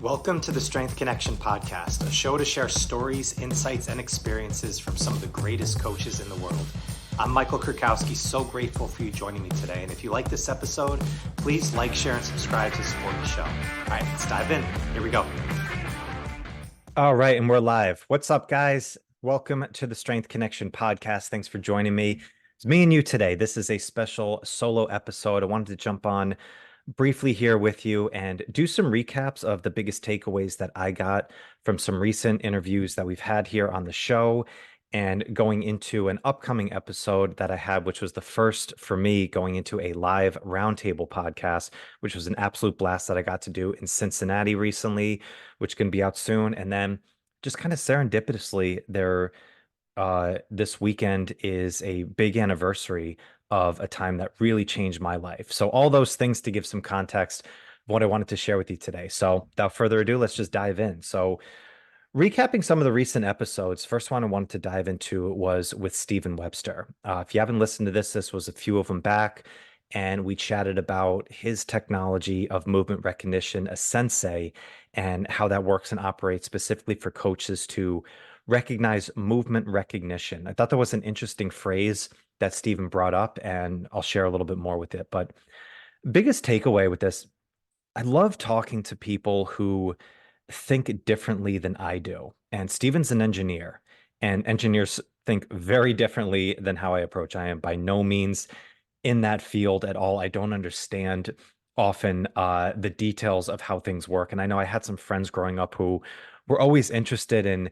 Welcome to the Strength Connection podcast, a show to share stories, insights, and experiences from some of the greatest coaches in the world. I'm Michael Kurkowski, so grateful for you joining me today. And if you like this episode, please like, share, and subscribe to support the show. All right, let's dive in. Here we go. All right, and we're live. What's up, guys? Welcome to the Strength Connection podcast. Thanks for joining me. It's me and you today. This is a special solo episode. I wanted to jump on briefly here with you and do some recaps of the biggest takeaways that I got from some recent interviews that we've had here on the show, and going into an upcoming episode that I had, which was the first for me going into a live roundtable podcast, which was an absolute blast that I got to do in Cincinnati recently, which can be out soon. And then just kind of serendipitously, this weekend is a big anniversary of a time that really changed my life. So all those things to give some context of what I wanted to share with you today. So without further ado, let's just dive in. So recapping some of the recent episodes, first one I wanted to dive into was with Stephen Webster. If you haven't listened to this was a few of them back, and we chatted about his technology of movement recognition, a sensei, and how that works and operates specifically for coaches to recognize movement recognition. I thought that was an interesting phrase that Stephen brought up, and I'll share a little bit more with it. But biggest takeaway with this, I love talking to people who think differently than I do. And Stephen's an engineer, and engineers think very differently than how I approach. I am by no means in that field at all. I don't understand often the details of how things work. And I know I had some friends growing up who were always interested in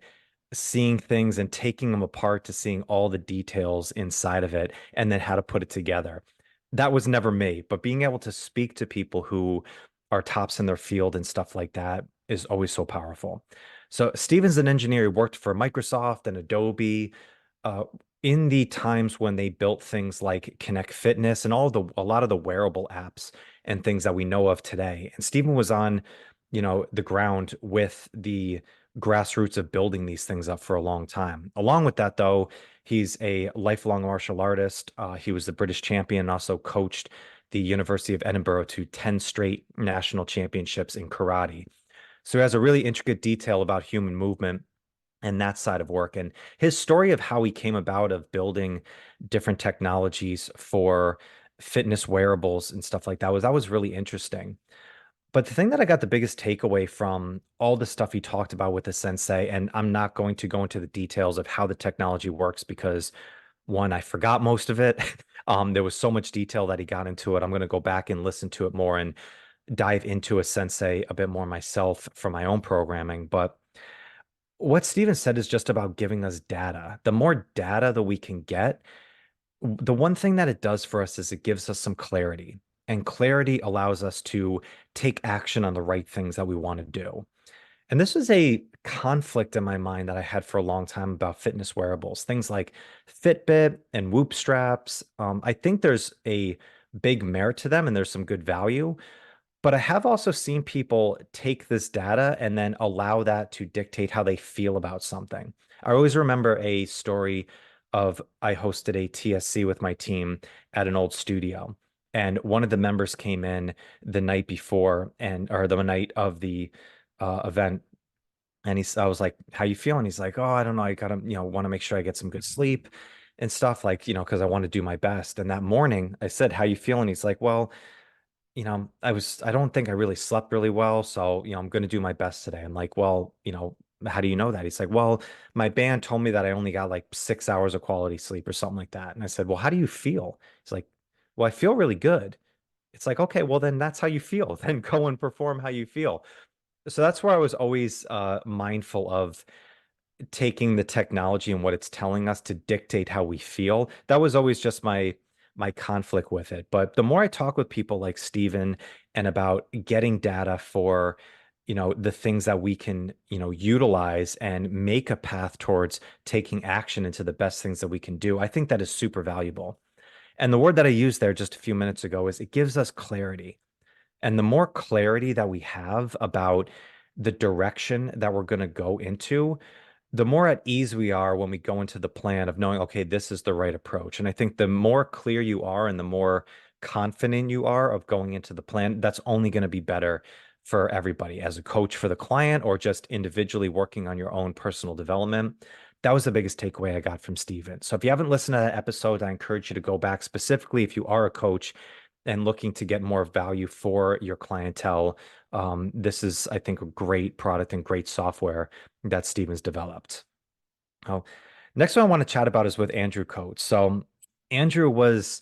seeing things and taking them apart to seeing all the details inside of it and then how to put it together. That was never me, but being able to speak to people who are tops in their field and stuff like that is always so powerful. So Steven's an engineer. He worked for Microsoft and Adobe in the times when they built things like Connect Fitness and a lot of the wearable apps and things that we know of today. And Steven was on, the ground with the grassroots of building these things up for a long time. Along with that, though, he's a lifelong martial artist. He was the British champion and also coached the University of Edinburgh to 10 straight national championships in karate. So he has a really intricate detail about human movement and that side of work. And his story of how he came about of building different technologies for fitness wearables and stuff like that was really interesting. But the thing that I got the biggest takeaway from all the stuff he talked about with the sensei, and I'm not going to go into the details of how the technology works because one, I forgot most of it. There was so much detail that he got into it. I'm going to go back and listen to it more and dive into a sensei a bit more myself for my own programming. But what Steven said is just about giving us data. The more data that we can get, the one thing that it does for us is it gives us some clarity. And clarity allows us to take action on the right things that we want to do. And this was a conflict in my mind that I had for a long time about fitness wearables, things like Fitbit and Whoop straps. I think there's a big merit to them and there's some good value. But I have also seen people take this data and then allow that to dictate how they feel about something. I always remember a story of I hosted a TSC with my team at an old studio. And one of the members came in the night before or the night of the event. And I was like, how you feeling? He's like, oh, I don't know. I gotta, want to make sure I get some good sleep and stuff like, because I want to do my best. And that morning I said, how you feeling? He's like, well, I don't think I really slept really well. So, I'm going to do my best today. I'm like, well, how do you know that? He's like, well, my band told me that I only got like 6 hours of quality sleep or something like that. And I said, well, how do you feel? He's like, well, I feel really good. It's like, okay, well, then that's how you feel. Then go and perform how you feel. So that's where I was always mindful of taking the technology and what it's telling us to dictate how we feel. That was always just my conflict with it. But the more I talk with people like Steven and about getting data for, the things that we can, utilize and make a path towards taking action into the best things that we can do, I think that is super valuable. And the word that I used there just a few minutes ago is it gives us clarity. And the more clarity that we have about the direction that we're going to go into, the more at ease we are when we go into the plan of knowing, okay, this is the right approach. And I think the more clear you are and the more confident you are of going into the plan, that's only going to be better for everybody as a coach for the client or just individually working on your own personal development. That was the biggest takeaway I got from Steven. So if you haven't listened to that episode, I encourage you to go back specifically if you are a coach and looking to get more value for your clientele. This is, I think, a great product and great software that Steven's developed. Oh, next one I want to chat about is with Andrew Coates. So Andrew was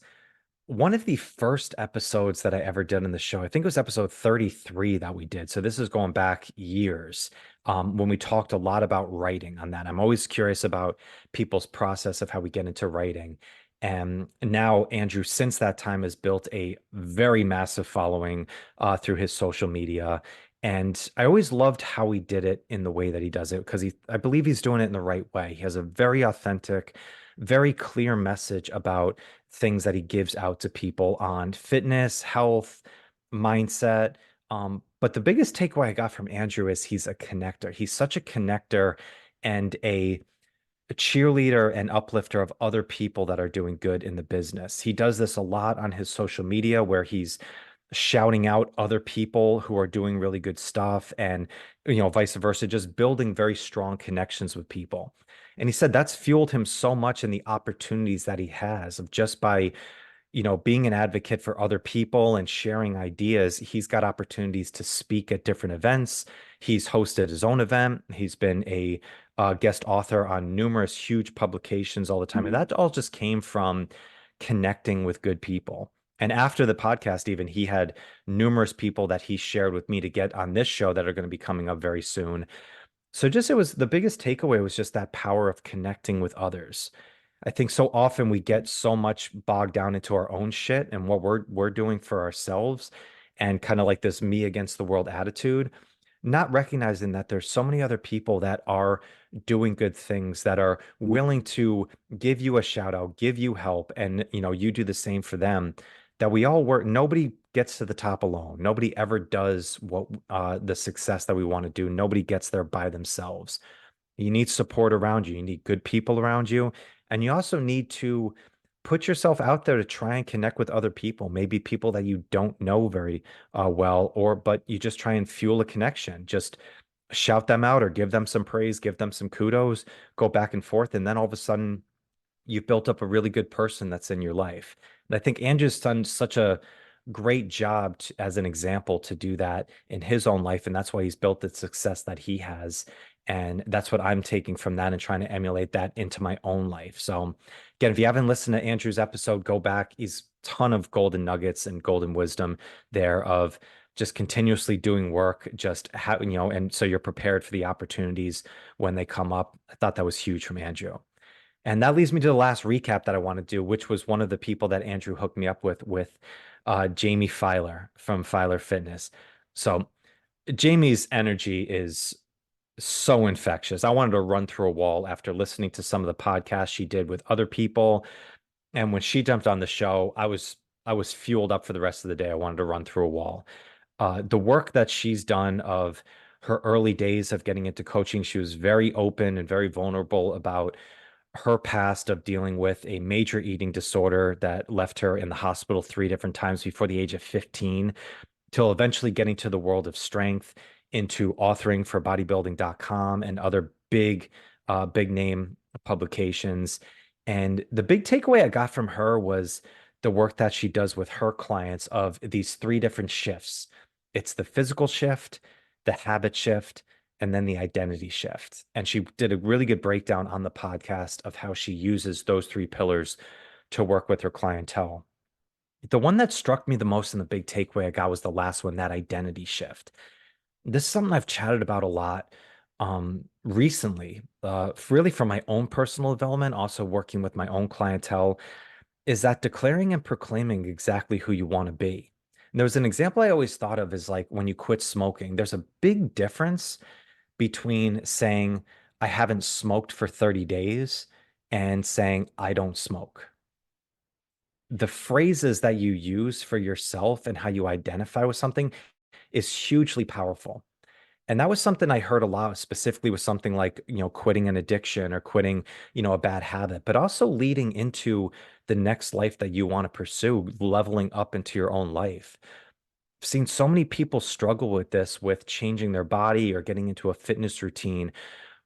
one of the first episodes that I ever did on the show. I think it was episode 33 that we did. So this is going back years, when we talked a lot about writing on that. I'm always curious about people's process of how we get into writing. And now Andrew, since that time, has built a very massive following through his social media. And I always loved how he did it in the way that he does it because I believe he's doing it in the right way. He has a very authentic, very clear message about things that he gives out to people on fitness, health, mindset. But the biggest takeaway I got from Andrew is he's a connector. He's such a connector and a cheerleader and uplifter of other people that are doing good in the business. He does this a lot on his social media where he's shouting out other people who are doing really good stuff and vice versa, just building very strong connections with people. And he said that's fueled him so much in the opportunities that he has of just by being an advocate for other people and sharing ideas. He's got opportunities to speak at different events. He's hosted his own event. He's been a guest author on numerous huge publications all the time. And that all just came from connecting with good people. And after the podcast, even he had numerous people that he shared with me to get on this show that are going to be coming up very soon. So just it was the biggest takeaway was just that power of connecting with others. I think so often we get so much bogged down into our own shit and what we're doing for ourselves and kind of like this me against the world attitude, not recognizing that there's so many other people that are doing good things that are willing to give you a shout out, give you help, and you do the same for them. That we all work. Nobody gets to the top alone. Nobody ever does what the success that we want to do. Nobody gets there by themselves. You need support around you. You need good people around you. And you also need to put yourself out there to try and connect with other people, maybe people that you don't know very well, but you just try and fuel a connection. Just shout them out or give them some praise, give them some kudos, go back and forth. And then all of a sudden, you've built up a really good person that's in your life. And I think Andrew's done such a great job as an example to do that in his own life. And that's why he's built the success that he has. And that's what I'm taking from that and trying to emulate that into my own life. So again, if you haven't listened to Andrew's episode, go back. He's a ton of golden nuggets and golden wisdom there of just continuously doing work, just how, and so you're prepared for the opportunities when they come up. I thought that was huge from Andrew. And that leads me to the last recap that I want to do, which was one of the people that Andrew hooked me up with Jamie Filer from Filer Fitness. So Jamie's energy is so infectious. I wanted to run through a wall after listening to some of the podcasts she did with other people. And when she jumped on the show, I was fueled up for the rest of the day. I wanted to run through a wall. The work that she's done of her early days of getting into coaching, she was very open and very vulnerable about her past of dealing with a major eating disorder that left her in the hospital 3 different times before the age of 15, till eventually getting to the world of strength, into authoring for bodybuilding.com and other big name publications. And the big takeaway I got from her was the work that she does with her clients of these 3 different shifts. It's the physical shift, the habit shift, and then the identity shift. And she did a really good breakdown on the podcast of how she uses those 3 pillars to work with her clientele. The one that struck me the most and the big takeaway I got was the last one, that identity shift. This is something I've chatted about a lot recently, really for my own personal development, also working with my own clientele, is that declaring and proclaiming exactly who you want to be. And there was an example I always thought of is like when you quit smoking, there's a big difference between saying, I haven't smoked for 30 days and saying, I don't smoke. The phrases that you use for yourself and how you identify with something is hugely powerful. And that was something I heard a lot, specifically with something like, quitting an addiction or quitting, a bad habit, but also leading into the next life that you want to pursue, leveling up into your own life. seen so many people struggle with this, with changing their body or getting into a fitness routine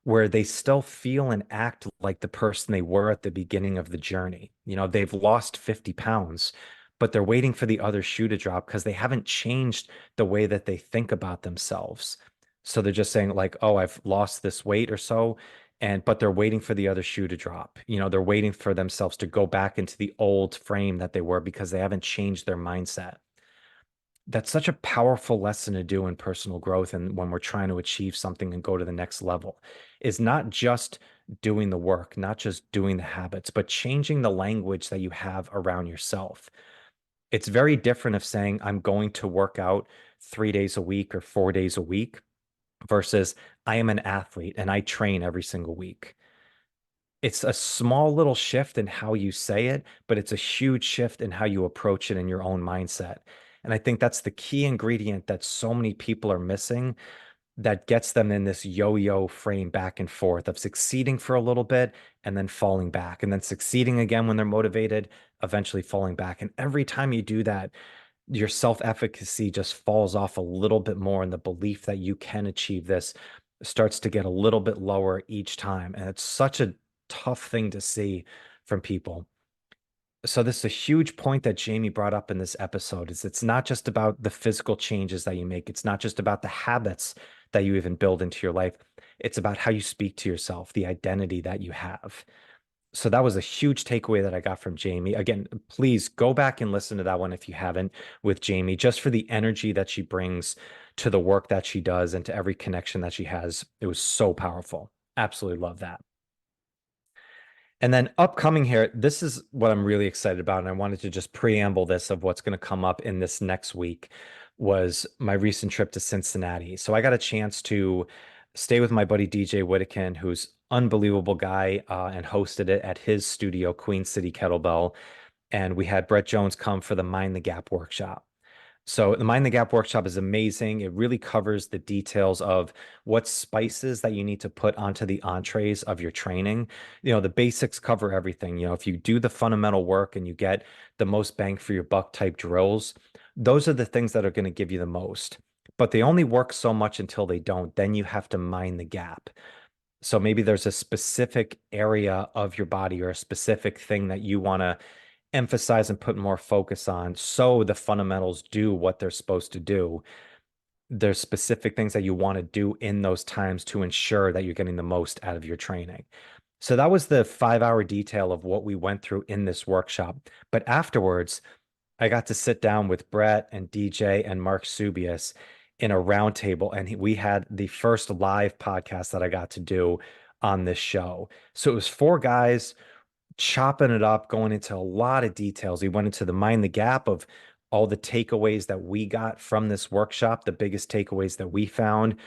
where they still feel and act like the person they were at the beginning of the journey. They've lost 50 pounds, but they're waiting for the other shoe to drop because they haven't changed the way that they think about themselves. So they're just saying, like, oh, I've lost this weight or so. But they're waiting for the other shoe to drop. They're waiting for themselves to go back into the old frame that they were because they haven't changed their mindset. That's such a powerful lesson to do in personal growth and when we're trying to achieve something and go to the next level is not just doing the work, not just doing the habits, but changing the language that you have around yourself. It's very different of saying I'm going to work out 3 days a week or 4 days a week versus I am an athlete and I train every single week. It's a small little shift in how you say it, but it's a huge shift in how you approach it in your own mindset. And I think that's the key ingredient that so many people are missing that gets them in this yo-yo frame back and forth of succeeding for a little bit and then falling back and then succeeding again when they're motivated, eventually falling back. And every time you do that, your self-efficacy just falls off a little bit more and the belief that you can achieve this starts to get a little bit lower each time. And it's such a tough thing to see from people. So this is a huge point that Jamie brought up in this episode is it's not just about the physical changes that you make. It's not just about the habits that you even build into your life. It's about how you speak to yourself, the identity that you have. So that was a huge takeaway that I got from Jamie. Again, please go back and listen to that one if you haven't with Jamie, just for the energy that she brings to the work that she does and to every connection that she has. It was so powerful. Absolutely love that. And then upcoming here, this is what I'm really excited about. And I wanted to just preamble this of what's going to come up in this next week was my recent trip to Cincinnati. So I got a chance to stay with my buddy DJ Whittakin, who's unbelievable guy, and hosted it at his studio, Queen City Kettlebell. And we had Brett Jones come for the Mind the Gap workshop. So the Mind the Gap workshop is amazing. It really covers the details of what spices that you need to put onto the entrees of your training. The basics cover everything. If you do the fundamental work and you get the most bang for your buck type drills, those are the things that are going to give you the most. But they only work so much until they don't. Then you have to mind the gap. So maybe there's a specific area of your body or a specific thing that you want to emphasize and put more focus on so the fundamentals do what they're supposed to do. There's specific things that you want to do in those times to ensure that you're getting the most out of your training. So that was the 5 hour detail of what we went through in this workshop. But afterwards, I got to sit down with Brett and DJ and Mark Subius in a roundtable, and we had the first live podcast that I got to do on this show. So it was four guys chopping it up, going into a lot of details. We went into the mind the gap of all the takeaways that we got from this workshop, the biggest takeaways that we found,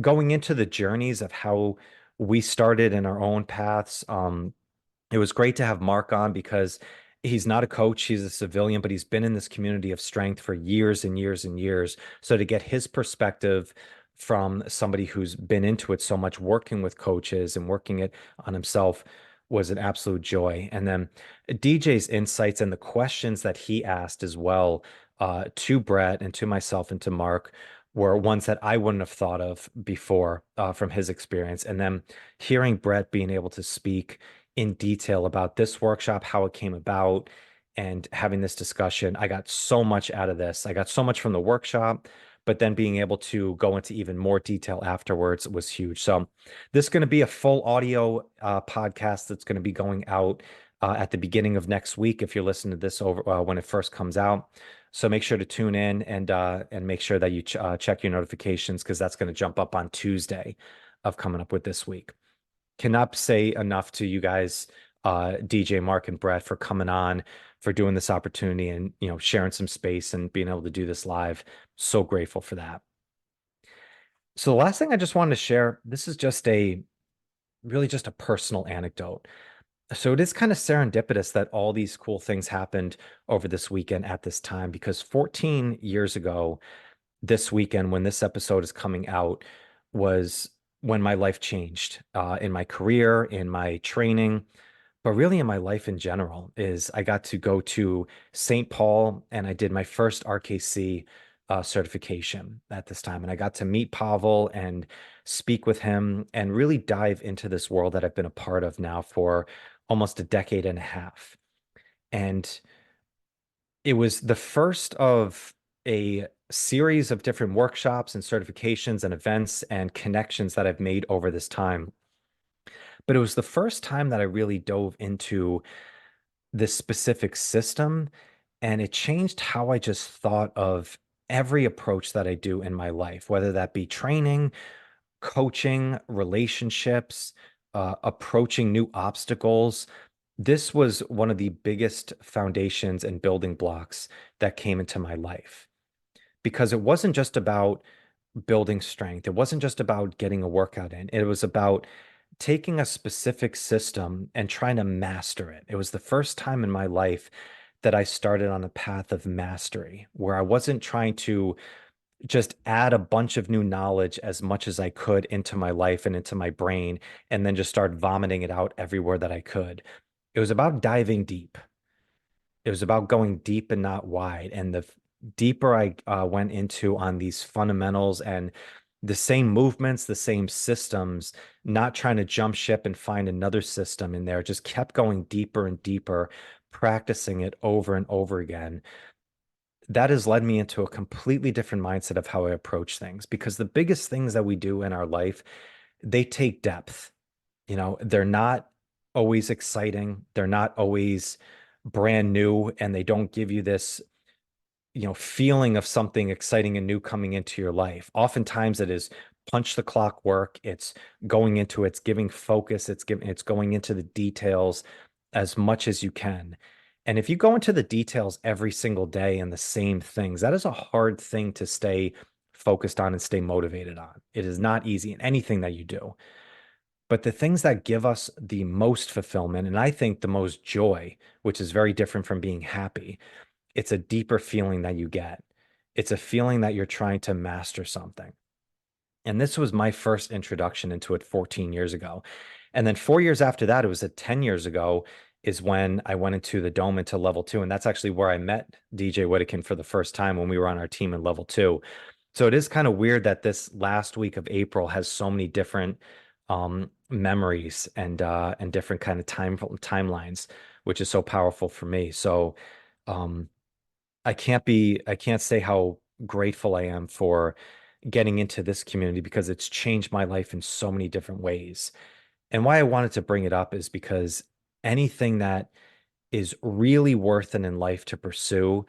going into the journeys of how we started in our own paths. It was great to have Mark on because he's not a coach, he's a civilian, but he's been in this community of strength for years and years and years. So to get his perspective from somebody who's been into it so much, working with coaches and working it on himself was an absolute joy. And then DJ's insights and the questions that he asked as well to Brett and to myself and to Mark were ones that I wouldn't have thought of before from his experience. And then hearing Brett being able to speak in detail about this workshop, how it came about, and having this discussion. I got so much out of this. I got so much from the workshop, but then being able to go into even more detail afterwards was huge. So this is going to be a full audio podcast that's going to be going out at the beginning of next week if you're listening to this over when it first comes out. So make sure to tune in and make sure that you check your notifications because that's going to jump up on Tuesday of coming up with this week. Cannot say enough to you guys, DJ, Mark, and Brett, for coming on, for doing this opportunity and sharing some space and being able to do this live. So grateful for that. So the last thing I just wanted to share, this is just really just a personal anecdote. So it is kind of serendipitous that all these cool things happened over this weekend at this time because 14 years ago, this weekend when this episode is coming out was when my life changed in my career, in my training, but really in my life in general is I got to go to St. Paul and I did my first RKC certification at this time. And I got to meet Pavel and speak with him and really dive into this world that I've been a part of now for almost a decade and a half. And it was the first of a series of different workshops and certifications and events and connections that I've made over this time. But it was the first time that I really dove into this specific system, and it changed how I just thought of every approach that I do in my life, whether that be training, coaching, relationships, approaching new obstacles. This was one of the biggest foundations and building blocks that came into my life because it wasn't just about building strength. It wasn't just about getting a workout in. It was about taking a specific system and trying to master it. It was the first time in my life that I started on a path of mastery where I wasn't trying to just add a bunch of new knowledge as much as I could into my life and into my brain, and then just start vomiting it out everywhere that I could. It was about diving deep. It was about going deep and not wide. And the deeper I went into on these fundamentals and the same movements, the same systems, not trying to jump ship and find another system in there, just kept going deeper and deeper, practicing it over and over again. That has led me into a completely different mindset of how I approach things, because the biggest things that we do in our life, they take depth. They're not always exciting. They're not always brand new, and they don't give you this feeling of something exciting and new coming into your life. Oftentimes it is punch the clock work. It's going into it's giving focus. It's going into the details as much as you can. And if you go into the details every single day and the same things, that is a hard thing to stay focused on and stay motivated on. It is not easy in anything that you do. But the things that give us the most fulfillment, and I think the most joy, which is very different from being happy, it's a deeper feeling that you get. It's a feeling that you're trying to master something. And this was my first introduction into it 14 years ago. And then 4 years after that, it was 10 years ago, is when I went into the Dome into level 2. And that's actually where I met DJ Whittakin for the first time, when we were on our team in level 2. So it is kind of weird that this last week of April has so many different memories and different kind of timelines, which is so powerful for me. So I can't say how grateful I am for getting into this community, because it's changed my life in so many different ways. And why I wanted to bring it up is because anything that is really worth it in life to pursue,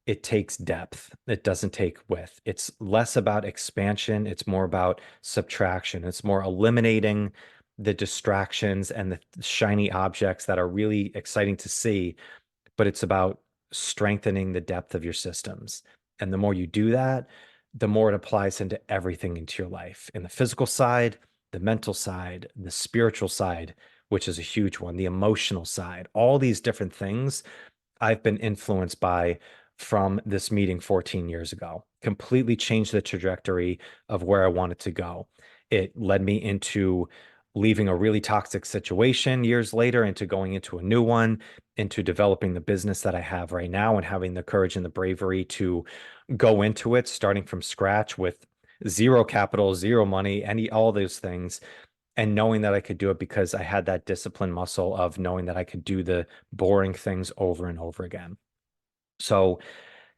it takes depth. It doesn't take width. It's less about expansion. It's more about subtraction. It's more eliminating the distractions and the shiny objects that are really exciting to see, but it's about strengthening the depth of your systems. And the more you do that, the more it applies into everything into your life, in the physical side, the mental side, the spiritual side, which is a huge one, the emotional side, all these different things I've been influenced by from this meeting 14 years ago. Completely changed the trajectory of where I wanted to go. It led me into leaving a really toxic situation years later, into going into a new one, into developing the business that I have right now, and having the courage and the bravery to go into it, starting from scratch with zero capital, zero money, all those things, and knowing that I could do it because I had that discipline muscle of knowing that I could do the boring things over and over again. So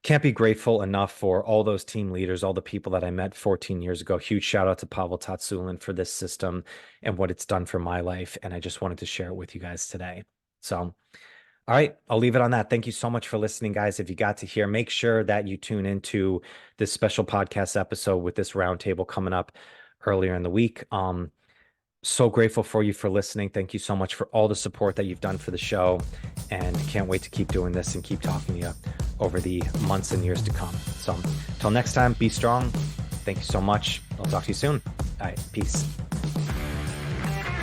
can't be grateful enough for all those team leaders, all the people that I met 14 years ago. Huge shout out to Pavel Tatsulin for this system and what it's done for my life. And I just wanted to share it with you guys today. So, all right, I'll leave it on that. Thank you so much for listening, guys. If you got to here, make sure that you tune into this special podcast episode with this roundtable coming up earlier in the week. So grateful for you for listening. Thank you so much for all the support that you've done for the show, and can't wait to keep doing this and keep talking to you over the months and years to come. So until next time, be strong. Thank you so much. I'll talk to you soon. All right, peace.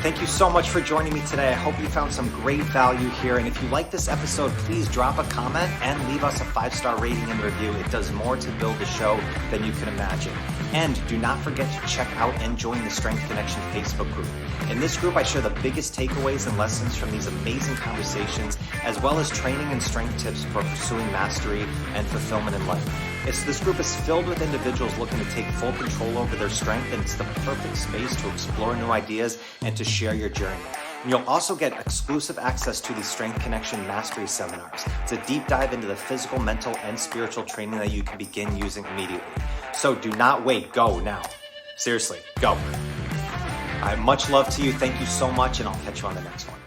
Thank you so much for joining me today. I hope you found some great value here. And if you like this episode, please drop a comment and leave us a 5-star rating and review. It does more to build the show than you can imagine. And do not forget to check out and join the Strength Connection Facebook group. In this group, I share the biggest takeaways and lessons from these amazing conversations, as well as training and strength tips for pursuing mastery and fulfillment in life. This group is filled with individuals looking to take full control over their strength, and it's the perfect space to explore new ideas and to share your journey. And you'll also get exclusive access to the Strength Connection Mastery Seminars. It's a deep dive into the physical, mental, and spiritual training that you can begin using immediately. So do not wait, go now. Seriously, go. All right, much love to you. Thank you so much, and I'll catch you on the next one.